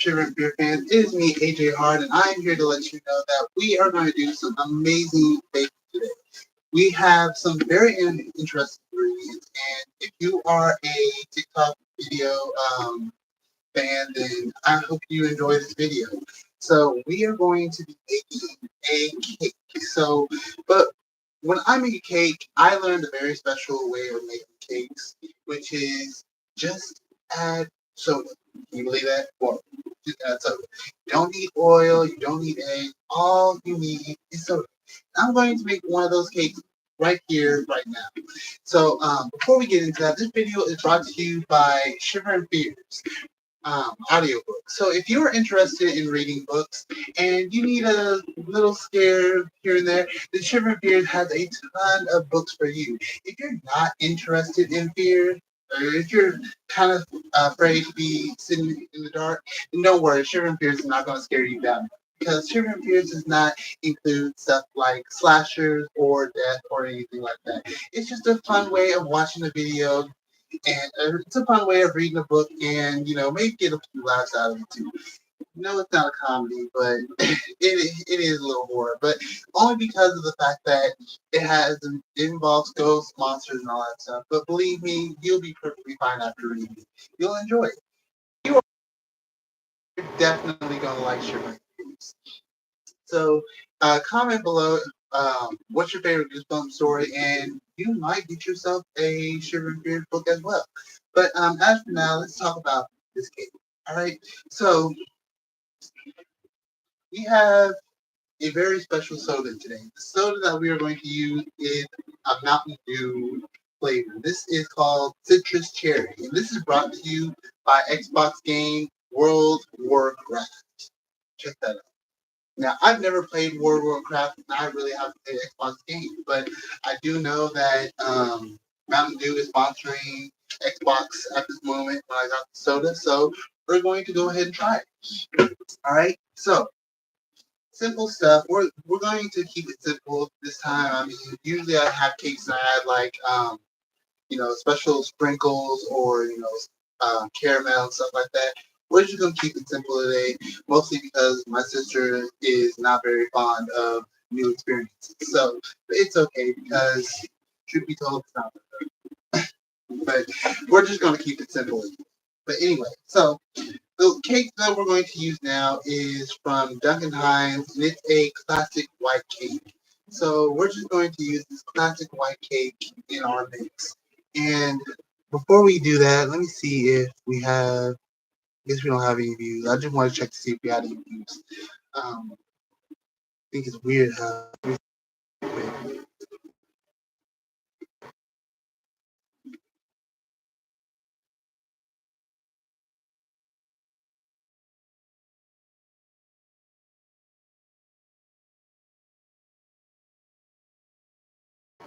Shiver and Fear fans? It is me, AJ Hard, and I'm here to let you know that we are going to do some amazing things today. We have some very interesting ingredients, and if you are a TikTok video fan, then I hope you enjoy this video. So we are going to be making a cake. But when I make a cake, I learned a very special way of making cakes, which is just add soda. Can you believe that? Well, just add soda. You don't need oil. You don't need eggs. All you need is soda. I'm going to make one of those cakes right here, right now. So before we get into that, this video is brought to you by Shiver and Fears audiobook. So if you're interested in reading books and you need a little scare here and there, then Shiver and Fears has a ton of books for you. If you're not interested in fear, or if you're kind of afraid to be sitting in the dark, then don't worry, Shiver and Fears is not going to scare you down. Because Shiver and Fears does not include stuff like slashers or death or anything like that. It's just a fun way of watching a video, and it's a fun way of reading a book, and maybe get a few laughs out of it too. No, it's not a comedy, but it is a little horror, but only because of the fact that it involves ghosts, monsters, and all that stuff. But believe me, you'll be perfectly fine after reading it. You'll enjoy it. You're definitely gonna like Sugar Cubes. So, comment below what's your favorite Goosebumps story, and you might get yourself a Shiver and Fear book as well. But as for now, let's talk about this cake. All right. So we have a very special soda today. The soda that we are going to use is a Mountain Dew flavor. This is called Citrus Cherry, and this is brought to you by Xbox game World WarCraft. Check that out. Now, I've never played World WarCraft, and I really haven't played Xbox games, but I do know that Mountain Dew is sponsoring Xbox at this moment when I got the soda, so we're going to go ahead and try it. All right, so simple stuff. We're going to keep it simple this time. I mean, usually I have cakes and I add like special sprinkles or caramel and stuff like that. We're just gonna keep it simple today, mostly because my sister is not very fond of new experiences. So it's okay because truth be told, it's not for her. But we're just gonna keep it simple. But anyway, so the cake that we're going to use now is from Duncan Hines, and it's a classic white cake. So we're just going to use this classic white cake in our mix. And before we do that, let me see if we have. I guess we don't have any views. I just want to check to see if we had any views. I think it's weird how.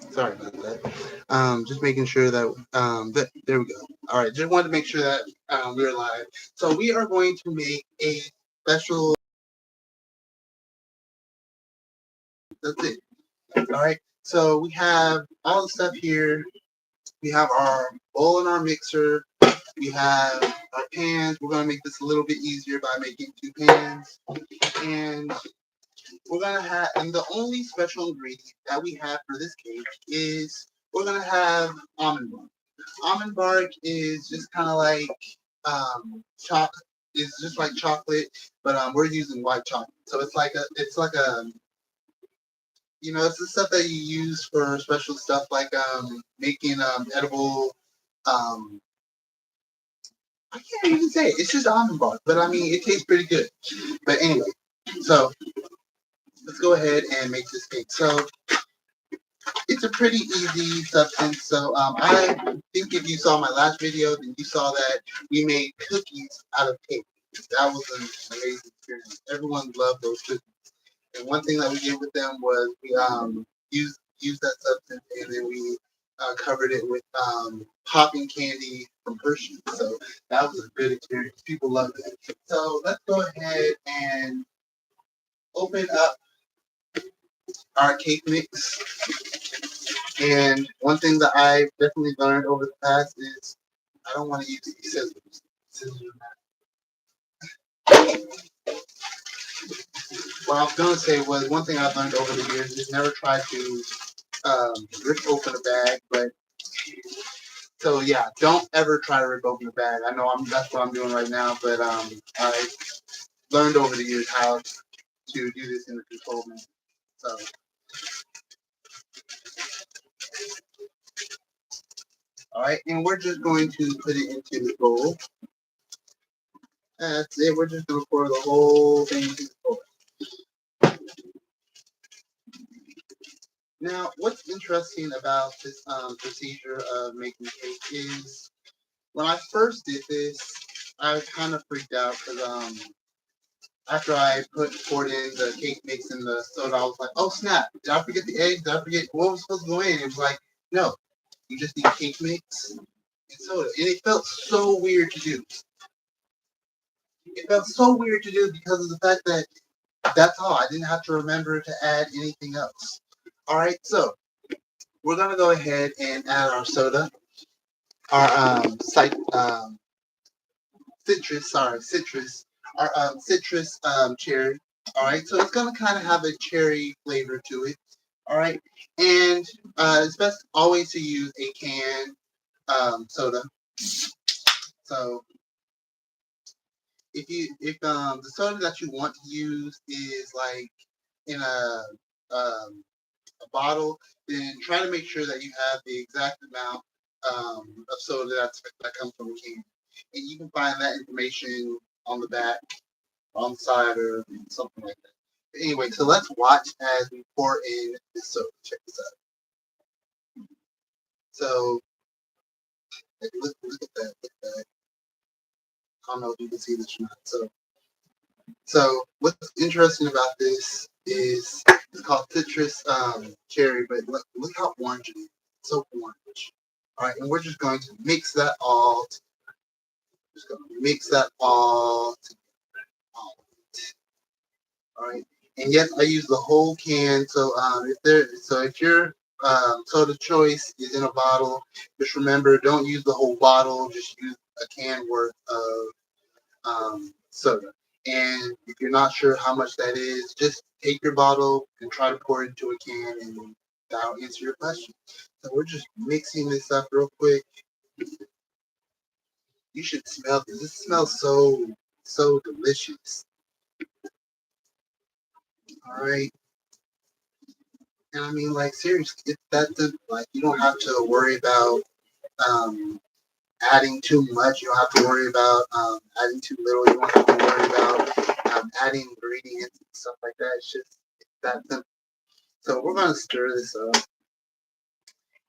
Sorry about that. Just making sure that there we go. All right, just wanted to make sure that we're live. So we are going to make a special. That's it. All right. So we have all the stuff here. We have our bowl and our mixer. We have our pans. We're gonna make this a little bit easier by making two pans, and we're gonna have. And the only special ingredient that we have for this cake is we're gonna have almond bark. Almond bark is just kind of like chocolate. It's just like chocolate, but we're using white chocolate. So it's like a it's the stuff that you use for special stuff like making edible. Um, I can't even say it. It's just almond bark, but I mean it tastes pretty good. But anyway, so let's go ahead and make this cake. So it's a pretty easy substance. So I think if you saw my last video, then you saw that we made cookies out of cake. That was an amazing experience. Everyone loved those cookies. And one thing that we did with them was we used that substance, and then we covered it with popping candy from Hershey. So that was a good experience. People loved it. So let's go ahead and open up our cake mix. And one thing that I've definitely learned over the past is I don't want to use scissors. Scissors are what I was gonna say was one thing I've learned over the years is never try to rip open a bag. But so yeah, don't ever try to rip open a bag. I know that's what I'm doing right now, but I learned over the years how to do this in a controlled manner. So all right, and we're just going to put it into the bowl. That's it. We're just gonna pour the whole thing into the bowl. Now, what's interesting about this procedure of making cake is when I first did this, I was kind of freaked out because after I poured in the cake mix and the soda, I was like, oh snap! Did I forget the eggs? Did I forget what was supposed to go in? It was like, no, you just need cake mix and soda, and it felt so weird to do. It felt so weird to do because of the fact that that's all. I didn't have to remember to add anything else. All right, so we're gonna go ahead and add our soda, our citrus, our citrus cherry. All right, so it's gonna kind of have a cherry flavor to it. All right, and it's best always to use a canned soda. So if the soda that you want to use is like in a bottle, then try to make sure that you have the exact amount of soda that comes from a can. And you can find that information on the back, on the side, or something like that. But anyway, so let's watch as we pour in this soda. Check this out. So look at that. Look at that. I don't know if you can see this or not. So what's interesting about this is it's called citrus cherry, but look how orange it is. It's so orange. All right, and we're just going to mix that all. Just going to mix that all together. All right, and yes, I use the whole can. So if your soda choice is in a bottle, just remember don't use the whole bottle. Just use a can worth of soda. And if you're not sure how much that is, just take your bottle and try to pour it into a can, and that'll answer your question. So we're just mixing this up real quick. You should smell this. This smells so delicious. All right. And I mean, like seriously, it's that simple. Like you don't have to worry about um, adding too much. You don't have to worry about adding too little. You don't have to worry about adding ingredients and stuff like that. It's that simple. So we're gonna stir this up.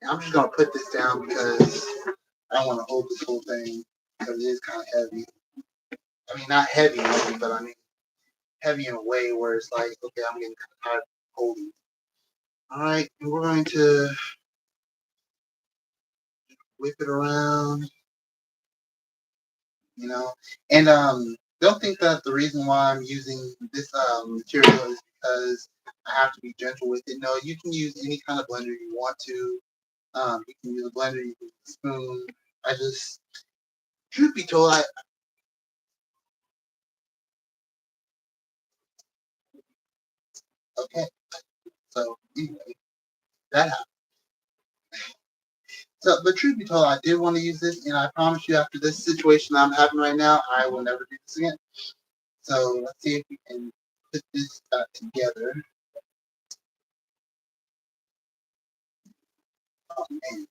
And I'm just gonna put this down because I don't want to hold this whole thing because it is kind of heavy. I mean, not heavy, but I mean heavy in a way where it's like, okay, I'm getting kind of tired of holding. All right, and we're going to whip it around, you know. And don't think that the reason why I'm using this material is because I have to be gentle with it. No, you can use any kind of blender you want to. You can use a blender, you can use a spoon. I just, truth be told, okay. So anyway, that happened. So, but truth be told, I did want to use this, and I promise you, after this situation I'm having right now, I will never do this again. So let's see if we can put this together. Oh man,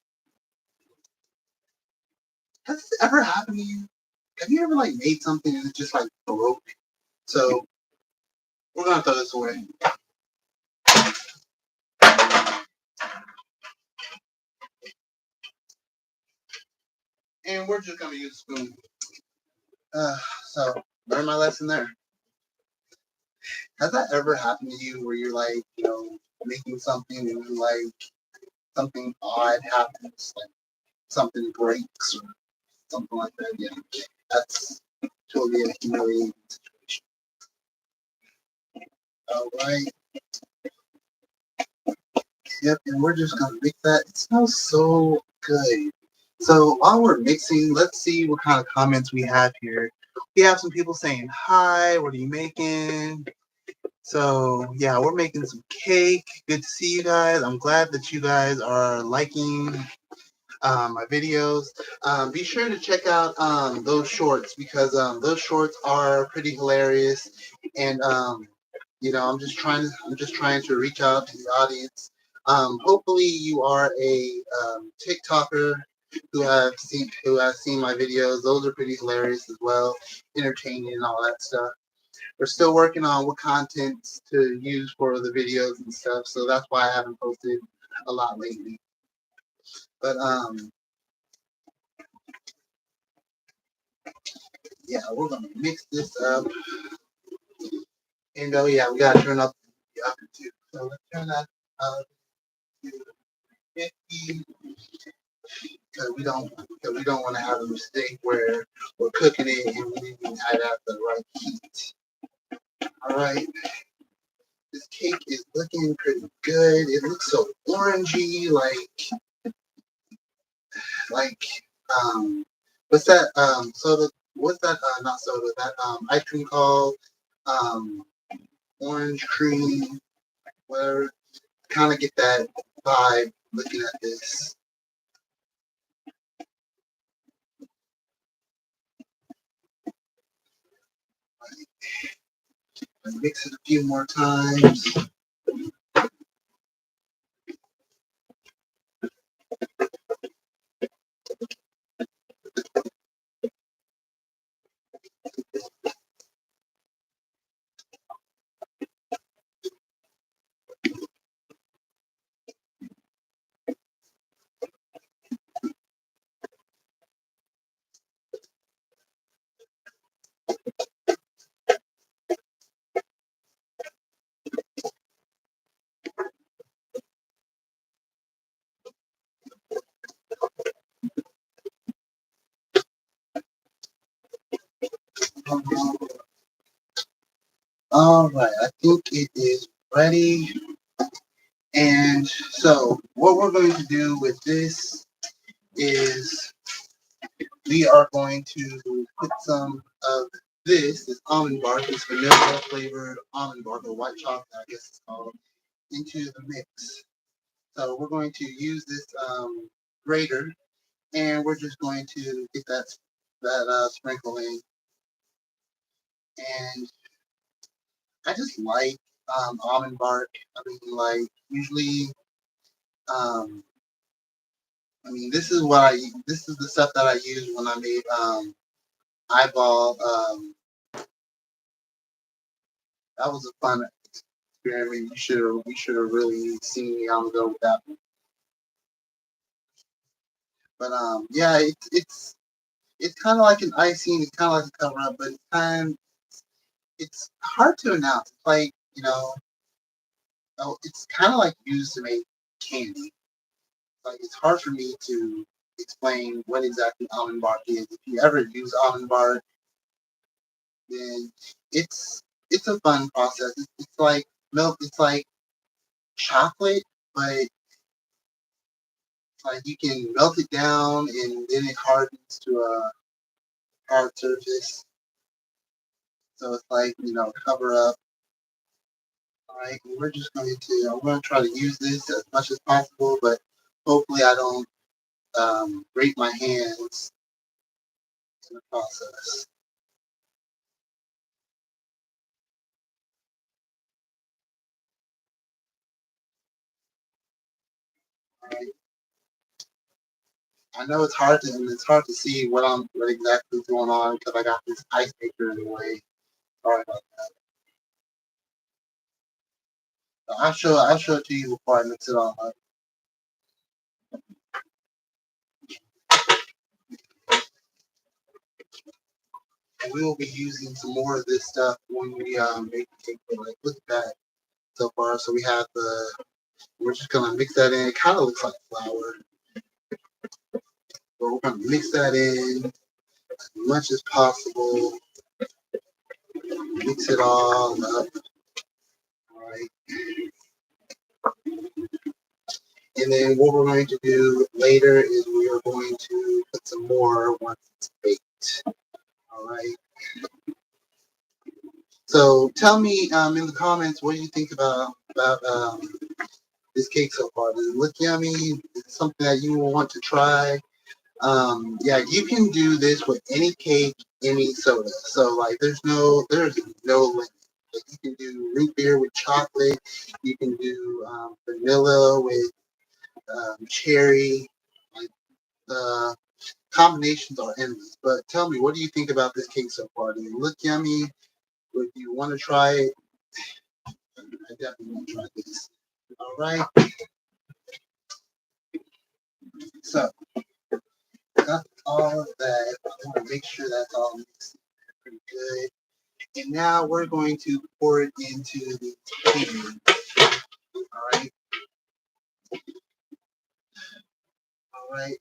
has this ever happened to you? Have you ever like made something and it just like broke? So we're gonna throw this away, and we're just gonna use a spoon. So learn my lesson there. Has that ever happened to you where you're like, making something and like something odd happens, like something breaks or something like that? Yeah, that's totally a humiliating situation. All right. Yep, and we're just gonna mix that. It smells so good. So while we're mixing, let's see what kind of comments we have here. We have some people saying, "Hi, what are you making?" So yeah, we're making some cake. Good to see you guys. I'm glad that you guys are liking my videos. Be sure to check out those shorts because those shorts are pretty hilarious. And I'm just trying to reach out to the audience. Hopefully, you are a TikToker who has seen my videos. Those are pretty hilarious as well, entertaining and all that stuff. We're still working on what content to use for the videos and stuff, so that's why I haven't posted a lot lately. But yeah, we're gonna mix this up, and oh yeah, we gotta turn up the oven too. So let's turn that up to 50 because we don't want to have a mistake where we're cooking it and we didn't even have the right heat. All right, this cake is looking pretty good. It looks so orangey, like what's that soda? What's that? Not soda. That ice cream called um orange cream, whatever. Kind of get that vibe looking at this. Mix it a few more times. All right, I think it is ready. And so what we're going to do with this is we are going to put some of this almond bark, this vanilla flavored almond bark or white chocolate, I guess it's called, into the mix. So we're going to use this grater, and we're just going to get that sprinkle in. And I just like almond bark. I mean, like usually, um, I mean, this is the stuff that I used when I made eyeball. That was a fun experiment. You should have really seen me on the go with that one. But yeah, it's kind of like an icing. It's kind of like a cover up, but it's hard to announce. It's like it's kind of like used to make candy. Like it's hard for me to explain what exactly almond bark is. If you ever use almond bark, then it's it's a fun process. It's like milk. It's like chocolate, but like you can melt it down and then it hardens to a hard surface. So it's like cover up. All right, and we're just going to. I'm going to try to use this as much as possible, but hopefully I don't break my hands in the process. All right. I know it's hard to see what exactly is going on because I got this ice maker in the way. Sorry about that. So I'll show it to you before I mix it all up. And we will be using some more of this stuff when we make the cake. But like look at that so far. So we have we're just gonna mix that in. It kind of looks like flour, but we're gonna mix that in as much as possible. Mix it all up. All right. And then what we're going to do later is we are going to put some more once it's baked. All right. So tell me in the comments what do you think about this cake so far? Does it look yummy? Is it something that you will want to try? Yeah, you can do this with any cake, any soda. So like, there's no limit. Like, you can do root beer with chocolate. You can do vanilla with cherry. Like, the combinations are endless. But tell me, what do you think about this cake so far? Does it look yummy? Would you want to try it? I definitely want to try this. All right. So got all of that. I want to make sure that's all mixed pretty good. And now we're going to pour it into the pan. All right. All right.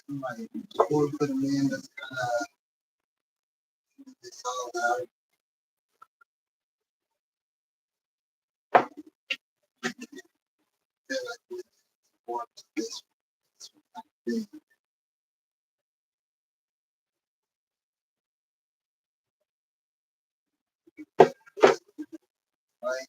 And like, before we put them in, let's kind of get this all out. Feel like we want this thing, right?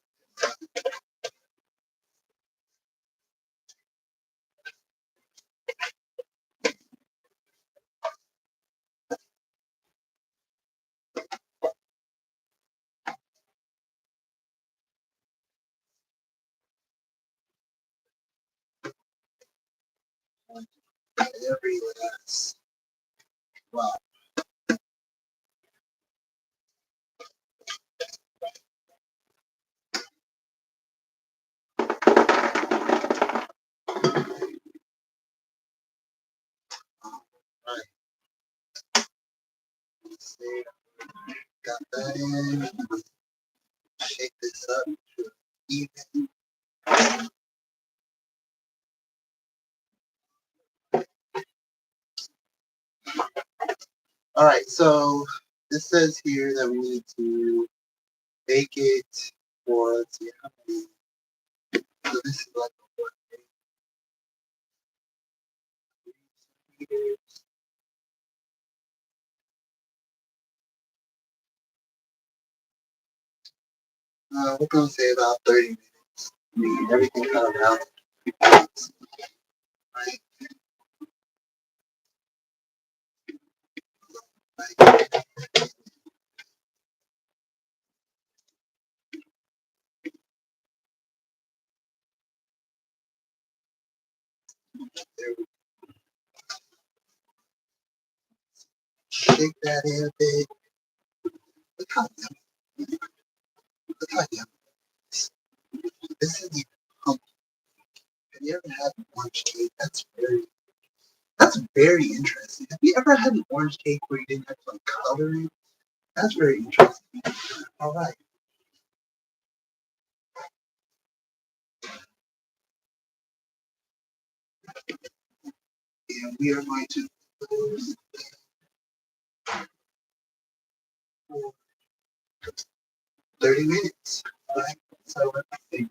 Every last drop. Right. Let's see. Got that in. Shake this up. Even. All right. So this says here that we need to bake it for, let's see how many. So this is like a 1 meter. We're gonna say about 30 minutes. I mean, everything kind of around, right? Like, there we shake that in a bit. Look how yummy. Look how yummy. This is the pumpkin. Have you ever had an orange cake? That's very interesting. Have you ever had an orange cake where you didn't have to like color it? That's very interesting. All right. And we are going to close for 30 minutes. All right. So let me see.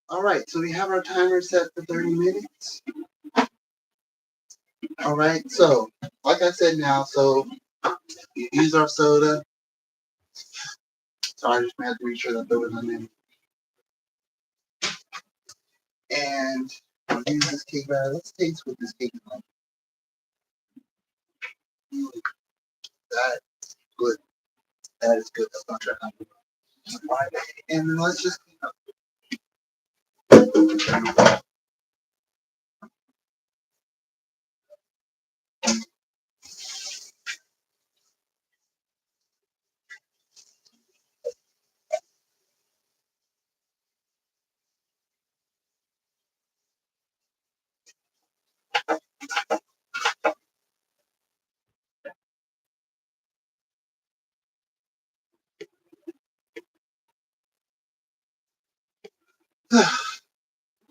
All right. So we have our timer set for 30 minutes. All right. So like I said now, so you use our soda. So I just had to make sure that there was none in. And we'll use this cake batter. Let's taste what this cake is like. Mm, that good. That is good. That's gonna try not to. All right, and then let's just clean up.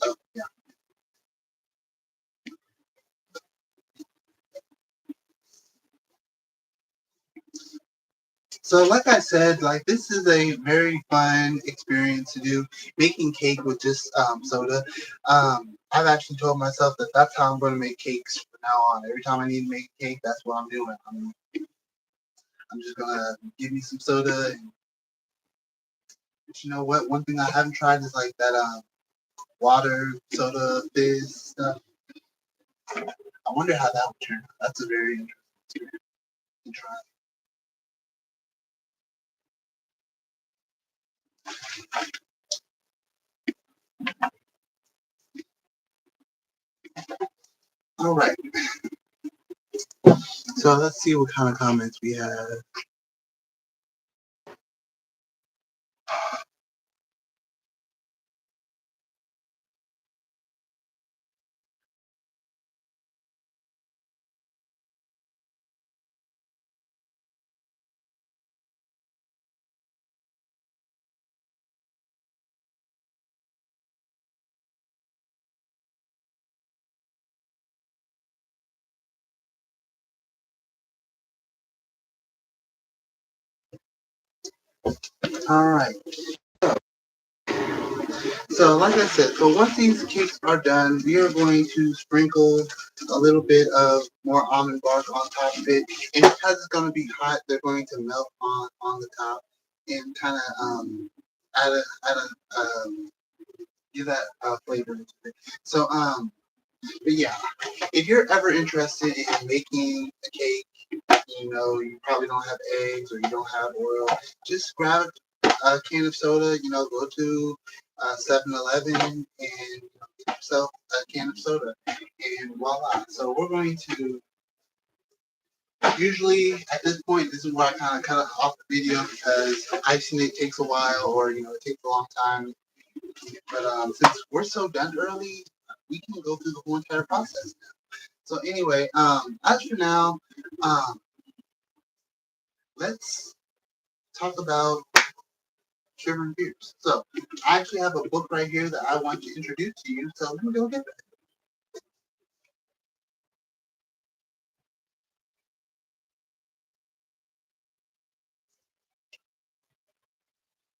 Oh, yeah. So, like I said, like this is a very fun experience to do. Making cake with just soda. I've actually told myself that that's how I'm going to make cakes from now on. Every time I need to make a cake, that's what I'm doing. I'm just gonna give me some soda. And, but you know what? One thing I haven't tried is like that water soda fizz stuff. I wonder how that would turn out. That's a very interesting experience to try. All right. So let's see what kind of comments we have. All right. So, like I said, so once these cakes are done, we are going to sprinkle a little bit of more almond bark on top of it. And because it's going to be hot, they're going to melt on the top and kind of add a give that flavor into it. So, but yeah, if you're ever interested in making a cake, you know, you probably don't have eggs or you don't have oil, just grab a can of soda, you know, go to 7-Eleven and get yourself a can of soda, and voila. So we're going to, usually at this point, this is where I kind of cut off the video because icing it takes a while or, you know, it takes a long time. But since we're so done early, we can go through the whole entire process now. So anyway, as for now, um, let's talk about sugar and beers. So I actually have a book right here that I want to introduce to you. So let me go get that.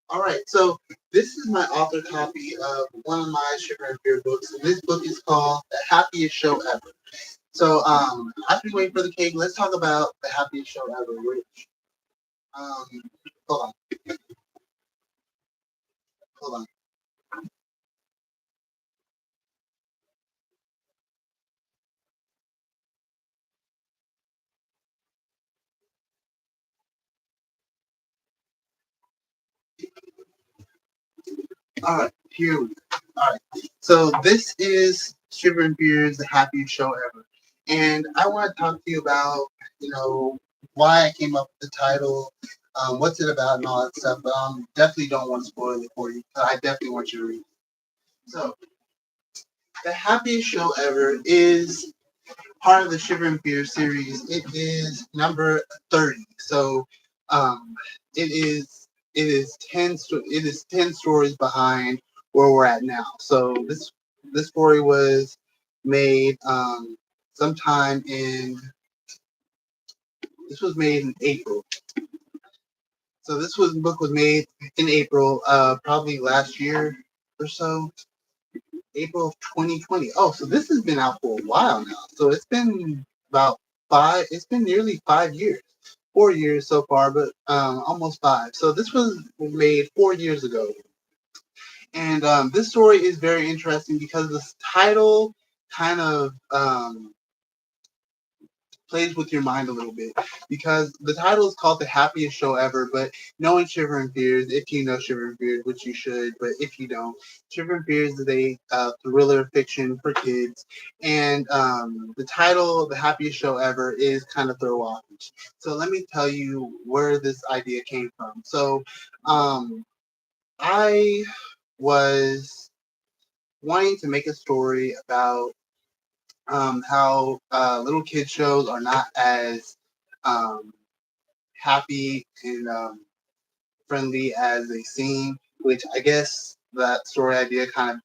All right. So this is my author copy of one of my sugar and beer books, and this book is called The Happiest Show Ever. So after we wait for the cake, let's talk about the happiest show ever. Which um, hold on, hold on. All right, here we go. All right. So this is Sugar and Beers, the happiest show ever. And I want to talk to you about, you know, why I came up with the title, what's it about, and all that stuff. But definitely don't want to spoil it for you. I definitely want you to read it. So, the happiest show ever is part of the Sugar and Beer series. It is number 30. So it is 10 stories behind where we're at now. So this story was made sometime in this was made in April. So book was made in April, probably last year or so. April of 2020. Oh, so this has been out for a while now. So it's been about it's been nearly 5 years. 4 years so far, but almost five. So this was made 4 years ago. And this story is very interesting because the title kind of plays with your mind a little bit because the title is called The Happiest Show Ever, but knowing Shiver and Fears, if you know Shiver and Fears, which you should, but if you don't, Shiver and Fears is a thriller fiction for kids, and the title, The Happiest Show Ever, is kind of throw off. So let me tell you where this idea came from. So I was wanting to make a story about how little kid shows are not as um, happy and friendly as they seem, which I guess that story idea kind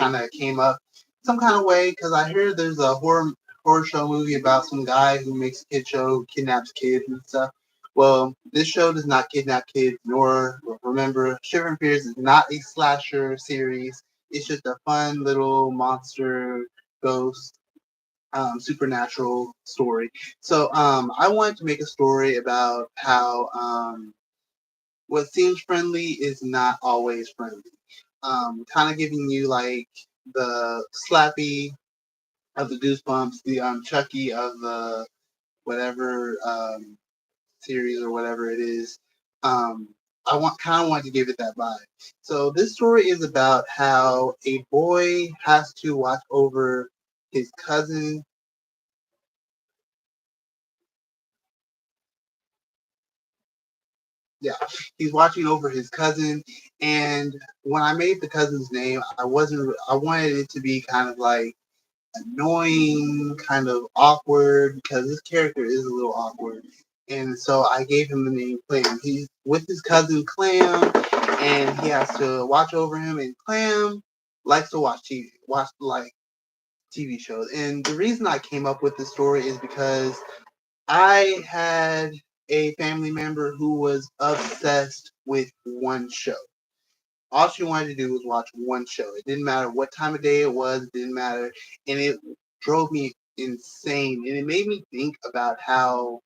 of came up some kind of way because I hear there's a horror show movie about some guy who makes a kid show who kidnaps kids and stuff. Well, this show does not kidnap kids, nor remember, Shiver and Fears is not a slasher series. It's just a fun little monster ghost supernatural story. So I wanted to make a story about how what seems friendly is not always friendly. Kind of giving you like the Slappy of the Goosebumps, the Chucky of the whatever series or whatever it is. Um, I wanted to give it that vibe. So this story is about how a boy has to watch over his cousin. Yeah, he's watching over his cousin, and when I made the cousin's name, I wanted it to be kind of like annoying, kind of awkward because this character is a little awkward, and so I gave him the name Clam. He's with his cousin Clam, and he has to watch over him. And Clam likes to watch like TV shows. And the reason I came up with this story is because I had a family member who was obsessed with one show. All she wanted to do was watch one show. It didn't matter what time of day it was, it didn't matter. And it drove me insane. And it made me think about how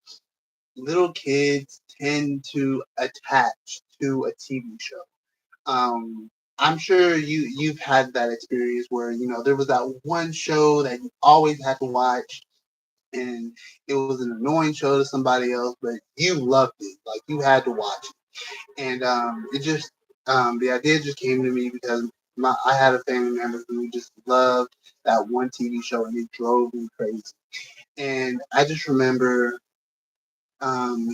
little kids tend to attach to a TV show. I'm sure you've had that experience where, there was that one show that you always had to watch and it was an annoying show to somebody else, but you loved it. Like you had to watch it. And the idea just came to me because I had a family member who just loved that one TV show and it drove me crazy. And I just remember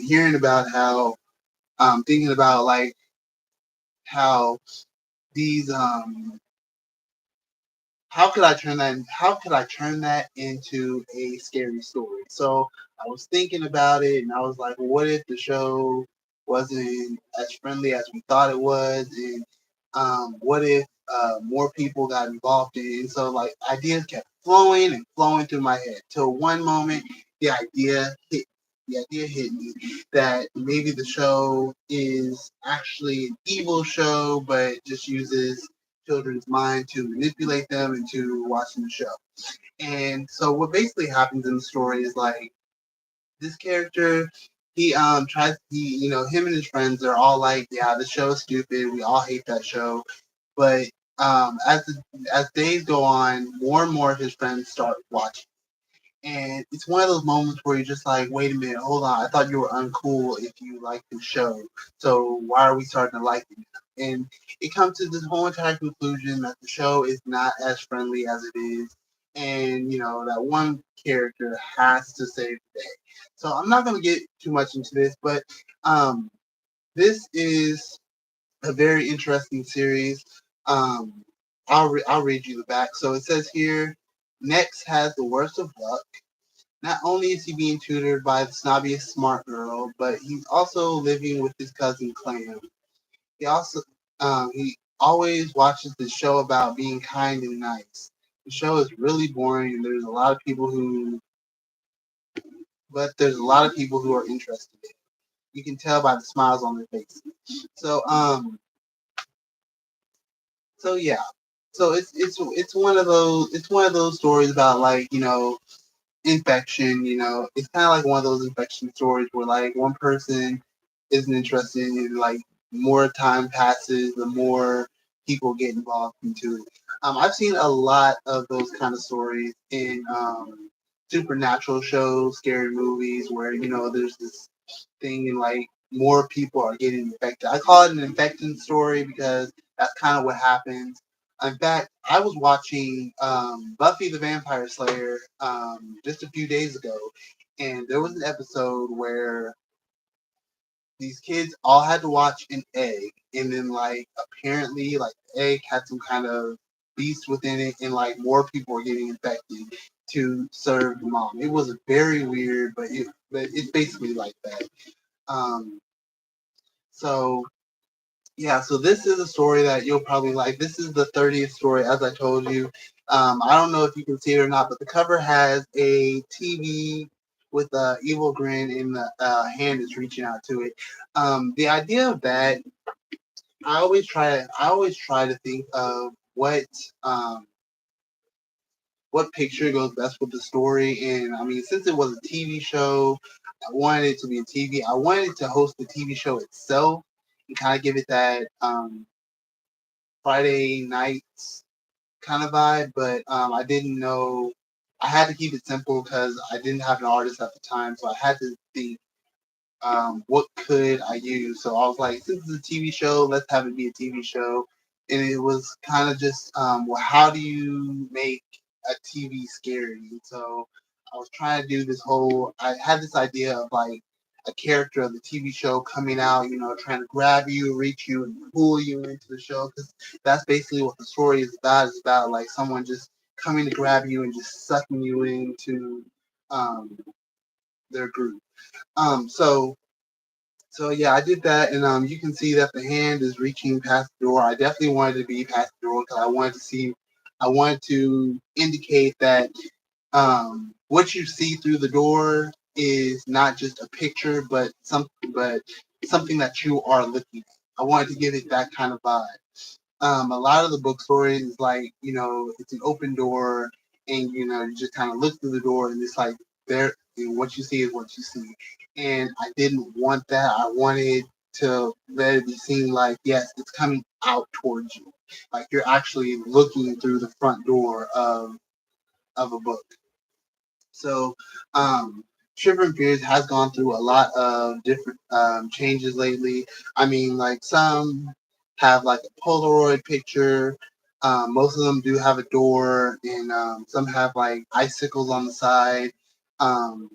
hearing about how, thinking about like how these how could I turn that into a scary story? So I was thinking about it and I was like, well, what if the show wasn't as friendly as we thought it was? And what if more people got involved in it? And so like ideas kept flowing and flowing through my head till one moment the idea hit the idea hit me that maybe the show is actually an evil show, but just uses children's mind to manipulate them into watching the show. And so what basically happens in the story is like this character, he tries him and his friends are all like, yeah, the show is stupid. We all hate that show. But as days go on, more and more of his friends start watching. And it's one of those moments where you're just like, wait a minute, hold on. I thought you were uncool if you liked the show. So why are we starting to like it now? And it comes to this whole entire conclusion that the show is not as friendly as it is. And, that one character has to save the day. So I'm not going to get too much into this, but um, this is a very interesting series. Um, I'll read you the back. So it says here, Nex has the worst of luck. Not only is he being tutored by the snobbiest smart girl, but he's also living with his cousin Clam. He always watches the show about being kind and nice. The show is really boring, and there's a lot of people who are interested in it. You can tell by the smiles on their faces. So yeah. So it's one of those stories about like infection. It's kind of like one of those infection stories where like one person isn't interested in it, like more time passes, the more people get involved into it. I've seen a lot of those kind of stories in supernatural shows, scary movies where there's this thing and like more people are getting infected. I call it an infection story because that's kind of what happens. In fact, I was watching Buffy the Vampire Slayer just a few days ago, and there was an episode where these kids all had to watch an egg, and then like apparently like the egg had some kind of beast within it, and like more people were getting infected to serve the mom. It was very weird, but it's basically like that. Um, so yeah, so this is a story that you'll probably like. This is the 30th story, as I told you. I don't know if you can see it or not, but the cover has a TV with a evil grin and the hand is reaching out to it. The idea of that, I always try to think of um, what picture goes best with the story. And I mean, since it was a TV show, I wanted it to be a TV. I wanted to host the TV show itself and kind of give it that Friday nights kind of vibe, but I didn't know. I had to keep it simple because I didn't have an artist at the time, so I had to think what could I use? So I was like, since it's a TV show, let's have it be a TV show. And it was kind of just, well, how do you make a TV scary? And so I was trying to do this whole, I had this idea of like a character of the TV show coming out, trying to grab you, reach you, and pull you into the show. Because that's basically what the story is about. It's about like someone just coming to grab you and just sucking you into um, their group. So yeah, I did that, and you can see that the hand is reaching past the door. I definitely wanted to be past the door because I wanted to indicate that what you see through the door is not just a picture, but something that you are looking at. I wanted to give it that kind of vibe. A lot of the book stories is like, it's an open door and, you just kind of look through the door and it's like there, what you see is what you see. And I didn't want that. I wanted to let it be seen like, yes, it's coming out towards you. Like you're actually looking through the front door of a book. So, Shiver and Fears has gone through a lot of different changes lately. I mean, like some have like a Polaroid picture. Most of them do have a door, and some have like icicles on the side. Um,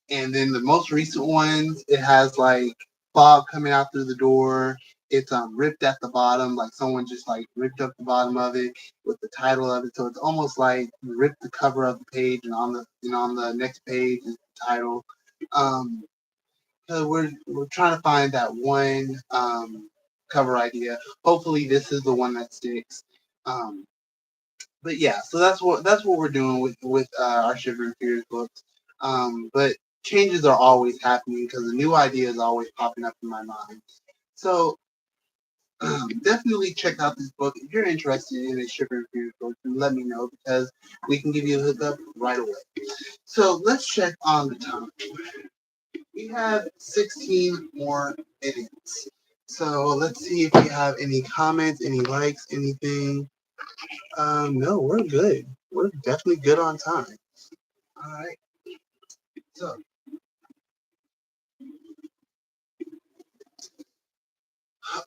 and then the most recent ones, it has like fog coming out through the door. It's ripped at the bottom, like someone just like ripped up the bottom of it with the title of it. So it's almost like you ripped the cover of the page, and on the next page is the title. Um, so we're trying to find that one cover idea. Hopefully, this is the one that sticks. Um, but yeah, so that's what we're doing with our Shiver and Fears books. But changes are always happening because a new idea is always popping up in my mind. So definitely check out this book if you're interested in a Shiver and Fears book. Let me know because we can give you a hookup right away. So let's check on the time. We have 16 more minutes. So let's see if we have any comments, any likes, anything. No, we're good. We're definitely good on time. All right. So,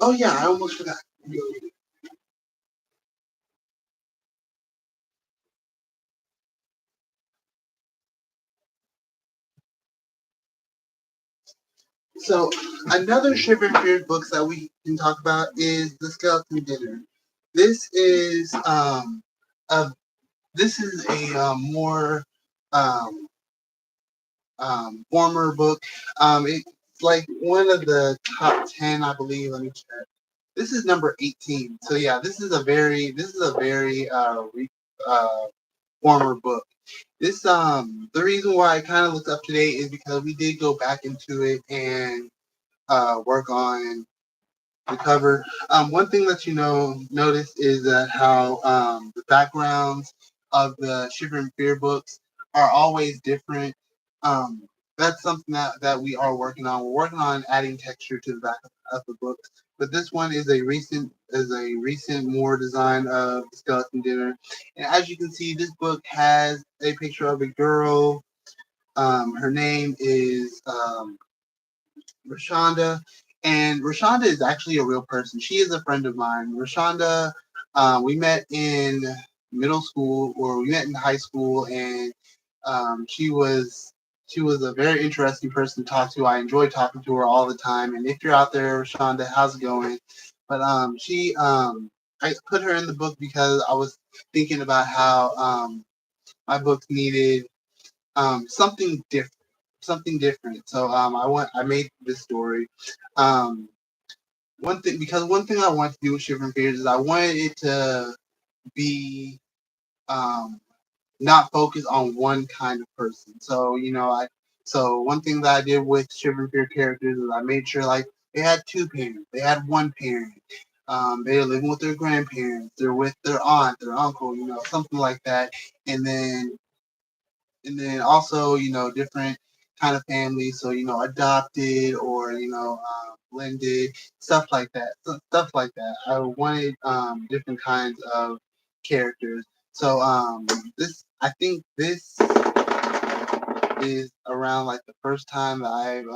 oh yeah, I almost forgot. So, another Shiver and Fear books that we can talk about is The Skeleton Dinner. This is a this is a more um, former book. It's like one of the top 10, I believe. Let me check. This is number 18. So yeah, this is a very uh, former book. This the reason why I kind of looked up today is because we did go back into it and work on the cover. One thing that notice is that how the backgrounds of the Shiver and Fear books are always different. Um, that's something that we are working on. We're working on adding texture to the back of the book. But this one is a recent more design of the skeleton dinner. And as you can see, this book has a picture of a girl. Her name is Rashonda, and Rashonda is actually a real person. She is a friend of mine. Rashonda, we met in middle school, or we met in high school, and she was a very interesting person to talk to. I enjoy talking to her all the time. And if you're out there, Rashonda, how's it going? But I put her in the book because I was thinking about how my book needed something different, something different. So I made this story. Um, one thing I wanted to do with Shivering Fears is I wanted it to be um, not focus on one kind of person. So one thing that I did with Shivering Fear characters is I made sure like they had two parents, they had one parent. They're living with their grandparents, they're with their aunt, their uncle, something like that. And then also different kind of families, so adopted or blended, stuff like that, stuff like that. I wanted different kinds of characters. So this I think this is around like the first time that I've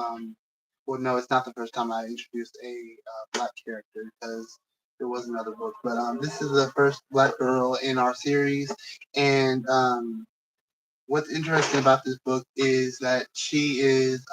well, no, it's not the first time I introduced a black character, because there was another book, but this is the first black girl in our series. And what's interesting about this book is that she is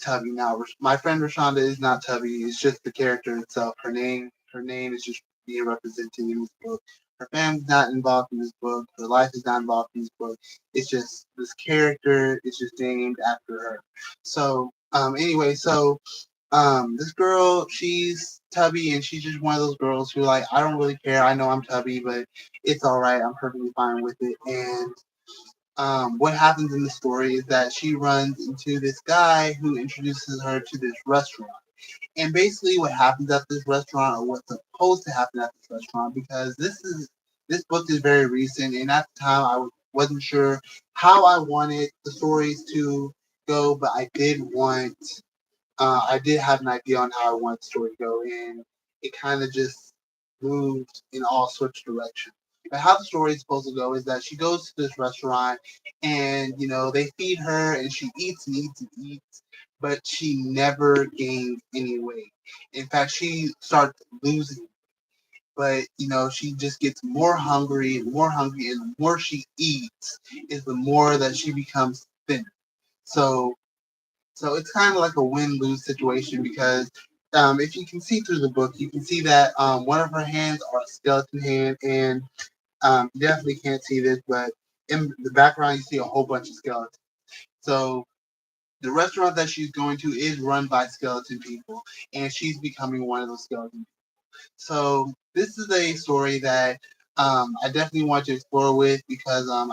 Tubby now. My friend Rashonda is not Tubby. It's just the character itself. Her name is just being represented in this book. Her family's not involved in this book. Her life is not involved in this book. It's just this character is just named after her. So anyway, this girl, she's Tubby, and she's just one of those girls who, like, I don't really care. I know I'm Tubby, but it's all right. I'm perfectly fine with it. And what happens in the story is that she runs into this guy who introduces her to this restaurant. And basically, what happens at this restaurant, or what's supposed to happen at this restaurant, because this book is very recent, and at the time wasn't sure how I wanted the stories to go, but I did have an idea on how I wanted the story to go, and it kind of just moved in all sorts of directions. But how the story is supposed to go is that she goes to this restaurant, and they feed her, and she eats and eats and eats, but she never gains any weight. In fact, she starts losing. But she just gets more hungry, and the more she eats, is the more that she becomes thinner. So it's kind of like a win-lose situation, because if you can see through the book, you can see that one of her hands are a skeleton hand, and you definitely can't see this, but in the background you see a whole bunch of skeletons. So the restaurant that she's going to is run by skeleton people, and she's becoming one of those skeletons. So this is a story that I definitely want to explore with, because um,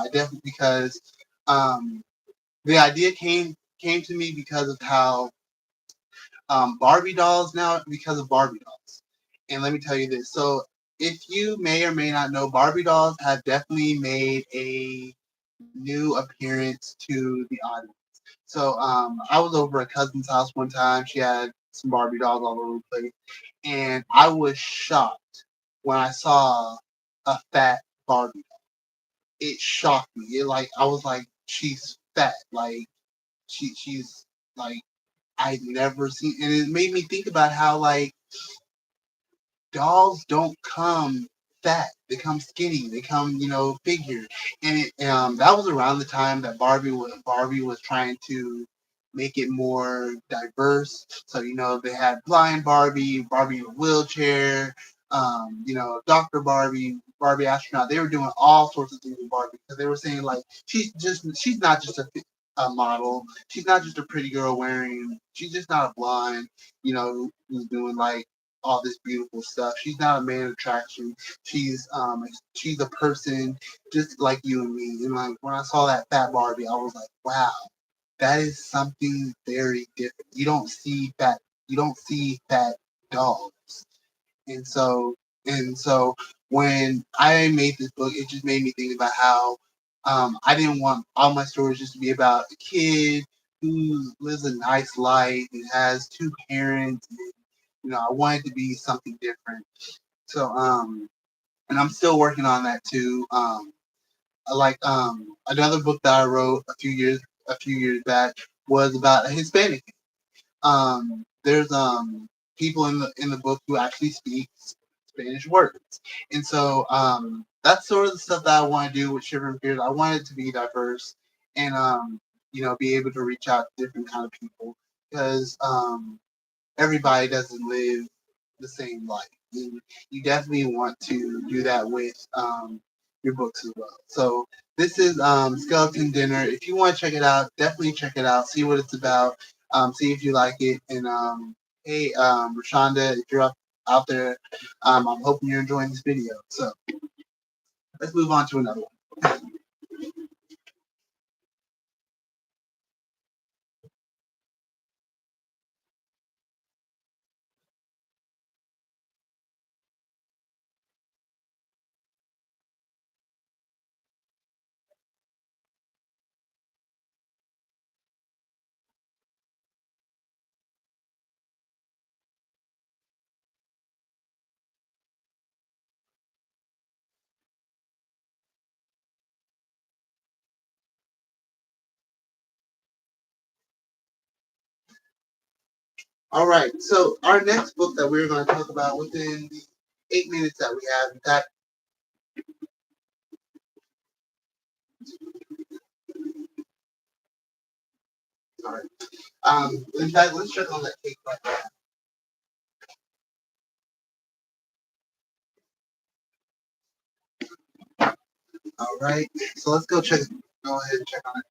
the idea came to me because of how Barbie dolls now, because of Barbie dolls. And let me tell you this. So if you may or may not know, Barbie dolls have definitely made a new appearance to the audience. So I was over a cousin's house one time. She had some Barbie dolls all over the place, and I was shocked when I saw a fat Barbie. It shocked me. I was like, she's fat. Like she's like, I'd never seen, and it made me think about how, like, dolls don't come fat; they come skinny, they come, figure. And that was around the time that Barbie was trying to make it more diverse. So they had blind Barbie, Barbie in a wheelchair, Doctor Barbie, Barbie astronaut. They were doing all sorts of things with Barbie, because they were saying, like, she's not just a model. She's not just a pretty girl wearing. She's just not a blonde, who's doing, like, all this beautiful stuff. She's not a man attraction. She's a person just like you and me. And, like, when I saw that fat Barbie, I was like, wow, that is something very different. You don't see fat dolls. And so when I made this book, it just made me think about how I didn't want all my stories just to be about a kid who lives a nice life and has two parents. And, I wanted to be something different. So, and I'm still working on that too. Another book that I wrote a few years back was about a Hispanic. There's people in the book who actually speak Spanish words, and so that's sort of the stuff that I want to do with Shiver and Fears. I want it to be diverse, and be able to reach out to different kind of people because everybody doesn't live the same life. And you definitely want to do that with your books as well. So this is Skeleton Dinner. If you want to check it out, definitely check it out. See what it's about. See if you like it. And hey, Rashonda, if you're out there, I'm hoping you're enjoying this video. So let's move on to another one. All right. So our next book that we're going to talk about within the 8 minutes that we have, in fact, sorry. In fact, let's check on that cake right now. All right. So let's go check. Go ahead and check on it.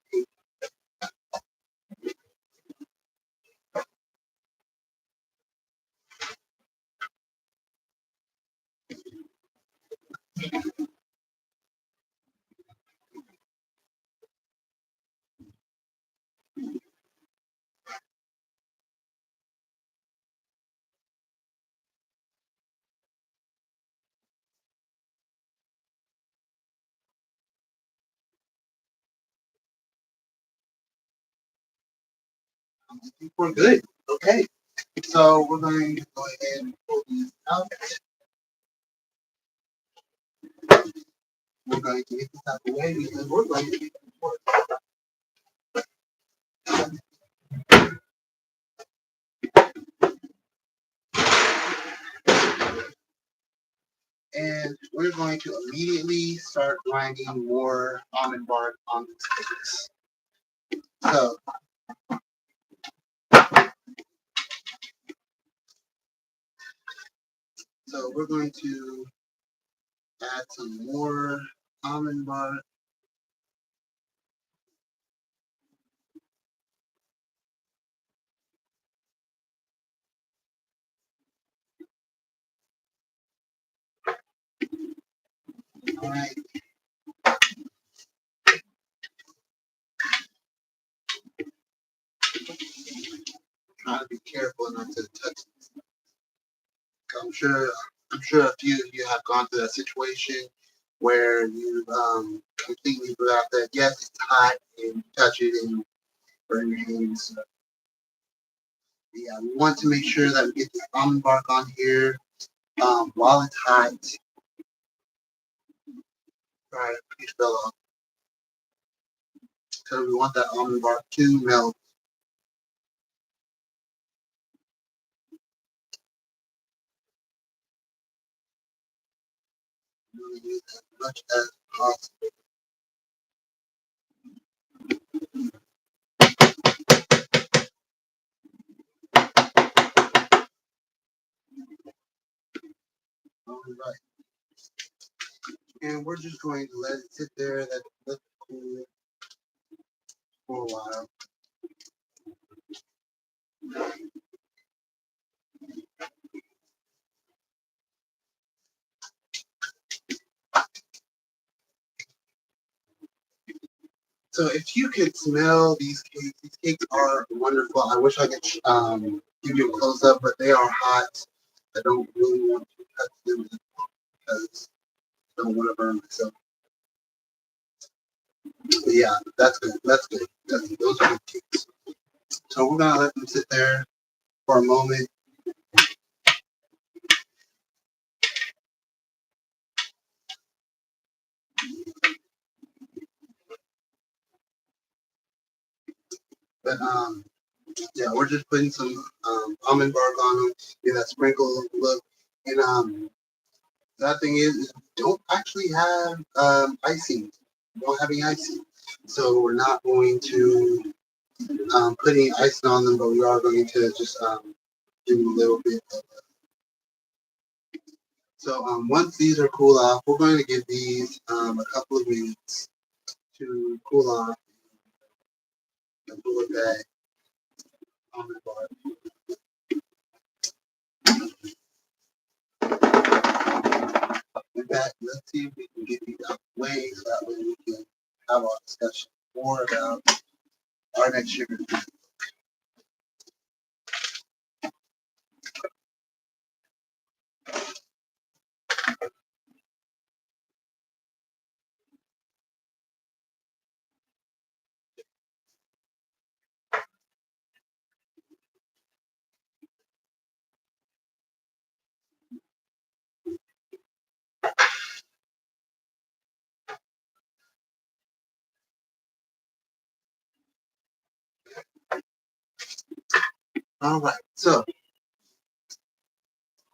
I think we're good. Okay. So we're going to go ahead and pull these out. We're going to get this out of the way because we're going to get this work. And we're going to immediately start grinding more almond bark on the sticks. So, so we're going to add some more almond bark. All right. Try to be careful not to touch this. I'm sure a few of you have gone through that situation where you completely forgot that yes, it's hot and you touch it and burn your hands. So, yeah, we want to make sure that we get the almond bark on here while it's hot. Try to piece fell off because we want that almond bark to melt. Really use as much as possible. All right, and we're just going to let it sit there, let it cool for a while. So if you could smell these cakes are wonderful. I wish I could give you a close up, but they are hot. I don't really want to touch them because I don't want to burn myself. But yeah, that's good. That's good. Those are good cakes. So we're gonna let them sit there for a moment. But yeah, we're just putting some almond bark on them, get that sprinkle look. And that thing is don't actually have icing. We don't have any icing. So we're not going to put any icing on them, but we are going to just do a little bit. So once these are cool off, we're going to give these a couple of minutes to cool off and pull that almond bark. In fact, let's see if we can get these out of the way so that way we can have our discussion more about our next sugar. All right, so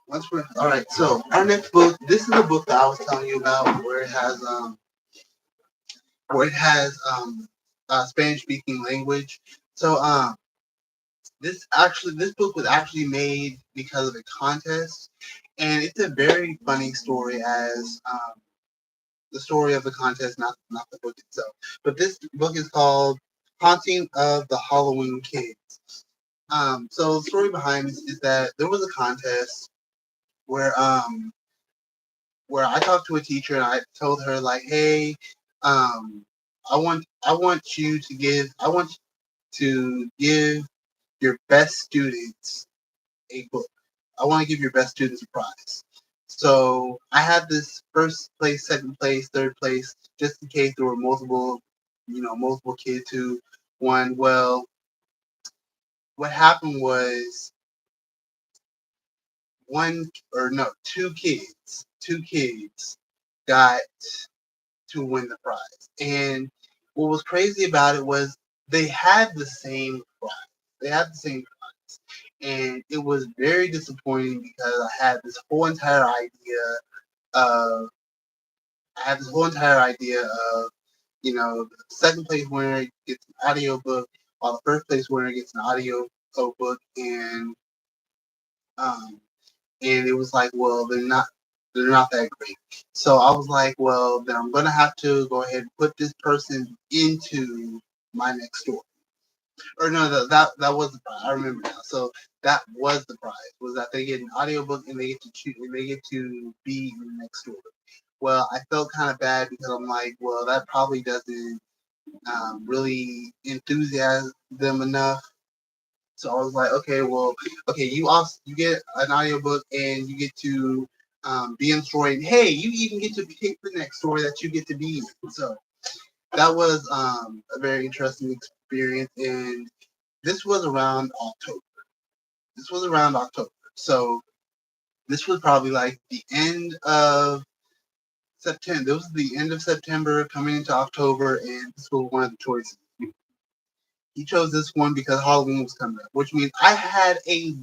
once we're all right, so our next book. This is the book that I was telling you about, where it has Spanish speaking language. So this book was actually made because of a contest, and it's a very funny story as the story of the contest, not the book itself. But this book is called "Haunting of the Halloween Kids." So the story behind this is that there was a contest where where I talked to a teacher and I told her like, hey, I want to give your best students a book. I want to give your best students a prize. So I had this first place, second place, third place, just in case there were multiple kids who won. Well, what happened was two kids got to win the prize. And what was crazy about it was they had the same prize. They had the same prize. And it was very disappointing because of I had this whole entire idea of, the second place winner gets an audio book, while the first place winner gets an audio book, um, and it was like, well, they're not that great. So I was like, well, then I'm gonna have to go ahead and put this person into my next story. Or no, that was the prize. I remember now. So that was the prize, was that they get an audiobook and they get to choose and they get to be in the next story. Well, I felt kind of bad because I'm like, well, that probably doesn't really enthusiasm them enough. So I was like, okay, well, okay, you get an audiobook and you get to be in the story, and hey, you even get to pick the next story that you get to be in. So that was a very interesting experience, and this was around October. This was around October. So this was probably like the end of September. This was the end of September coming into October, and this was one of the choices. He chose this one because Halloween was coming up, which means I had a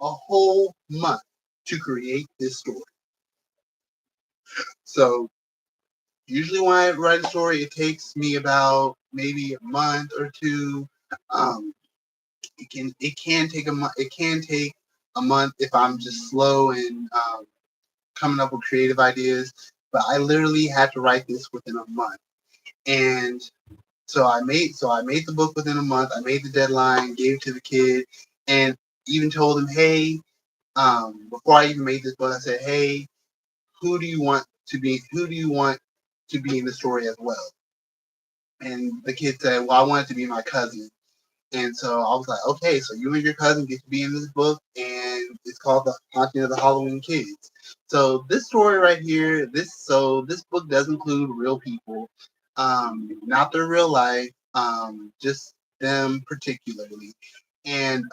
whole month to create this story. So usually when I write a story, it takes me about maybe a month or two. Um, it can take a month if I'm just slow and coming up with creative ideas. But I literally had to write this within a month, and so I made the book within a month. I made the deadline, gave it to the kid, and even told him, hey, before I even made this book, I said, hey, who do you want to be in the story as well? And the kid said, well, I want it to be my cousin. And so I was like, okay, so you and your cousin get to be in this book, and it's called The Haunting of the Halloween Kids. So this story right here, this book does include real people. not their real life, just them particularly. And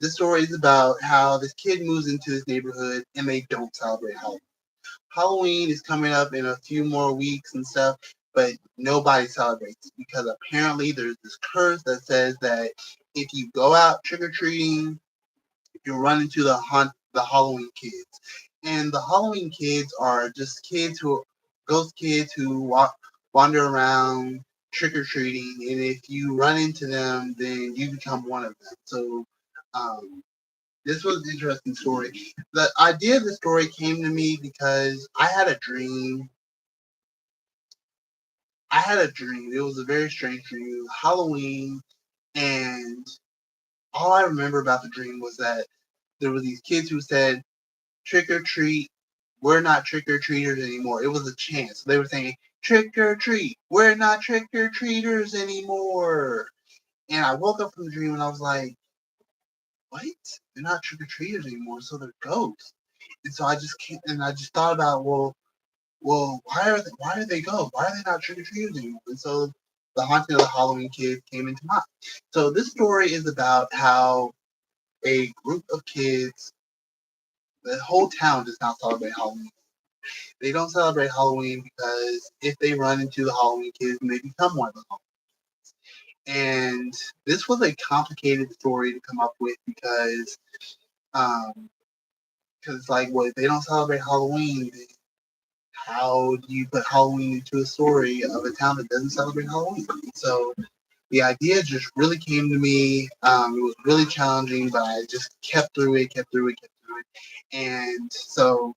this story is about how this kid moves into this neighborhood and they don't celebrate Halloween. Halloween is coming up in a few more weeks and stuff, but nobody celebrates it because apparently there's this curse that says that if you go out trick or treating, you run into the Halloween kids, and the Halloween kids are just kids who ghost kids who wander around trick or treating, and if you run into them, then you become one of them. So. This was an interesting story. The idea of the story came to me because I had a dream. I had a dream. It was a very strange dream. It was Halloween, and all I remember about the dream was that there were these kids who said, trick or treat, we're not trick or treaters anymore. It was a chant. So they were saying, trick or treat, we're not trick or treaters anymore. And I woke up from the dream and I was like, what? They're not trick or treaters anymore, so they're ghosts. And so I just can't, and I just thought about, well, why are they ghosts? Why are they not trick or treaters anymore? And so the haunting of the Halloween kid came into mind. So this story is about how a group of kids, the whole town does not celebrate Halloween. They don't celebrate Halloween because if they run into the Halloween kids and they become one of the Halloween. And this was a complicated story to come up with um, because it's like, well, if they don't celebrate Halloween, then how do you put Halloween into a story of a town that doesn't celebrate Halloween? So the idea just really came to me. It was really challenging, but I just kept through it, kept through it, kept through it. And so,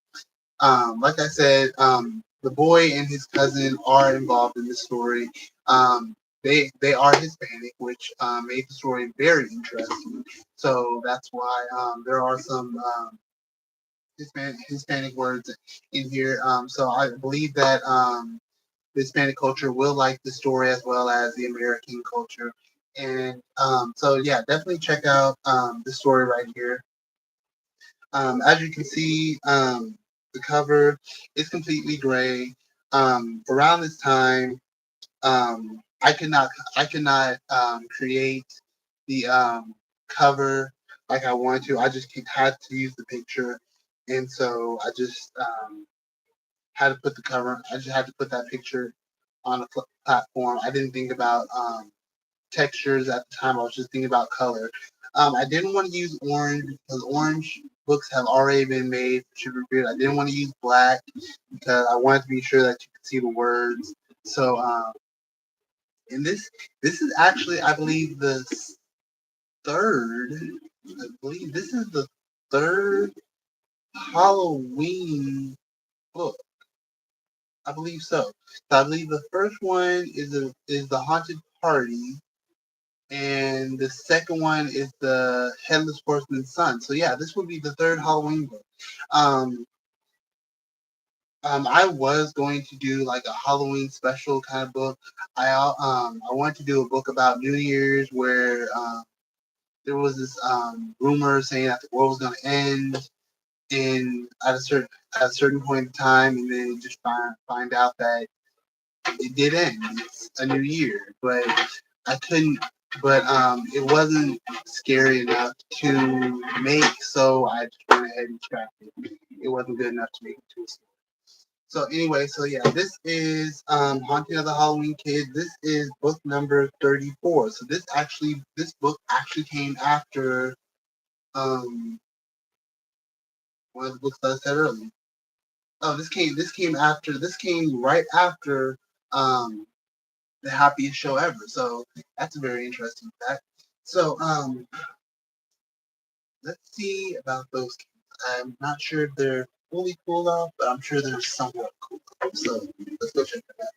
like I said, the boy and his cousin are involved in this story. They are Hispanic, which made the story very interesting. So that's why there are some Hispanic words in here. So I believe that the Hispanic culture will like the story as well as the American culture. And so, yeah, definitely check out the story right here. As you can see, the cover is completely gray. Around this time, I could not create the cover like I wanted to. I just had to use the picture, and so I just had to put the cover. I just had to put that picture on a platform. I didn't think about textures at the time. I was just thinking about color. I didn't want to use orange because orange books have already been made for Sugar Beard. I didn't want to use black because I wanted to be sure that you could see the words. So, and this is actually, I believe, the third. I believe this is the third Halloween book. I believe so. So I believe the first one is the Haunted Party, and the second one is the Headless Horseman's Son. So yeah, this would be the third Halloween book. Um, I was going to do like a Halloween special kind of book. I wanted to do a book about New Year's where there was this rumor saying that the world was going to end in at a certain point in time, and then just find out that it did end. It's a new year, but I couldn't. But it wasn't scary enough to make, so I just went ahead and scrapped it. It wasn't good enough to make it to a story. So anyway, so yeah, this is Haunting of the Halloween Kid. This is book number 34. So this book actually came after um one of the books that I said earlier. Oh, this came right after um the happiest show ever. So that's a very interesting fact. So let's see about those kids. I'm not sure if they're fully cooled off, but I'm sure they're somewhat cooled off. So let's go check that out.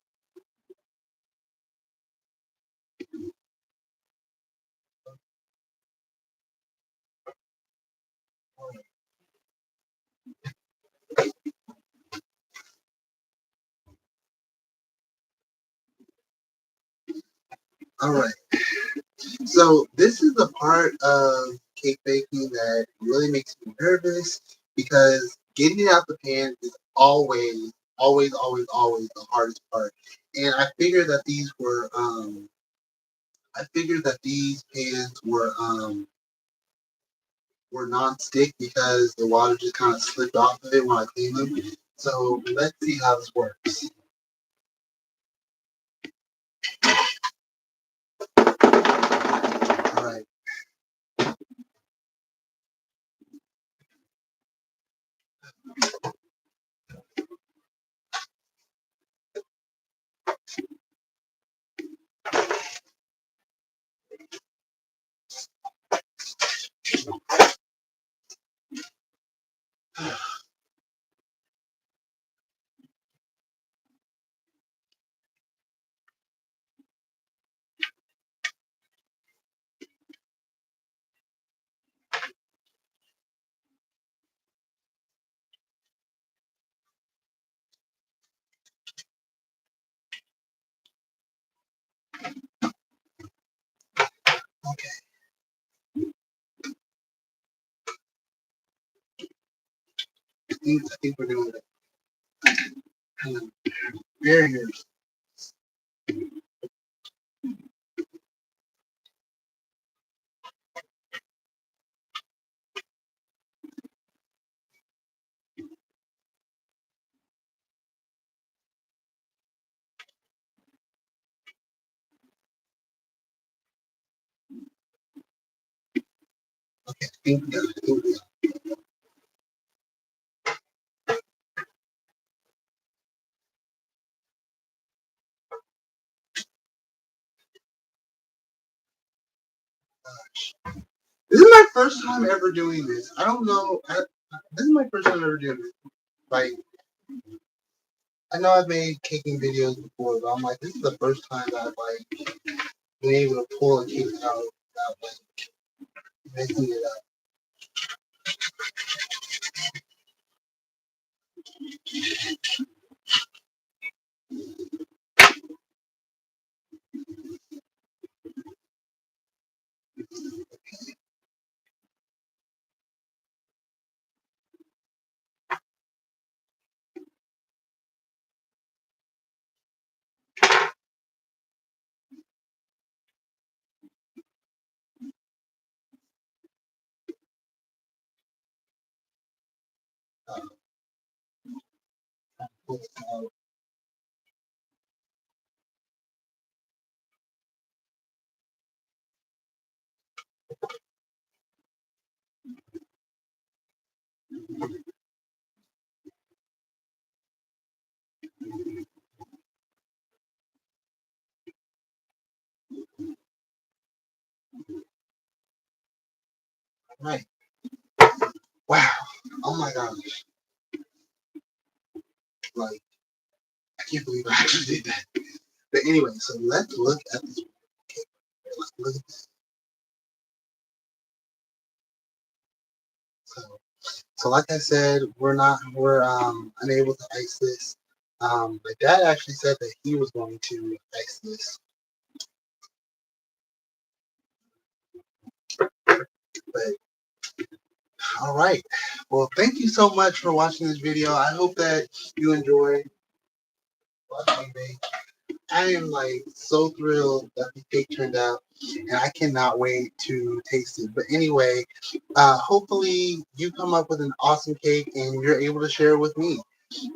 All right. So this is the part of cake baking that really makes me nervous because getting it out the pan is always, always, always, always the hardest part. And I figured that these pans were non-stick because the water just kind of slipped off of it when I cleaned them. So let's see how this works. All right. Okay. I think we're doing it. Barriers. Okay. I think we got it. I think we got it. This is my first time ever doing this. I don't know. This is my first time ever doing this. Like, I know I've made caking videos before, but I'm like, this is the first time that I've like been able to pull a cake out without like messing it up. Uh, pull it out. Right. Wow. Oh my gosh. Like, I can't believe I actually did that. But anyway, so let's look at this cake. Let's look at this. So, so like I said, we're unable to ice this. My dad actually said that he was going to ice this, but all right. Well, thank you so much for watching this video. I hope that you enjoyed watching me. I am like so thrilled that the cake turned out, and I cannot wait to taste it. But anyway, hopefully you come up with an awesome cake and you're able to share it with me.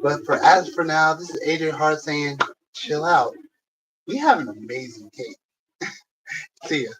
But as for now, this is AJ Hart saying, chill out. We have an amazing cake. See ya.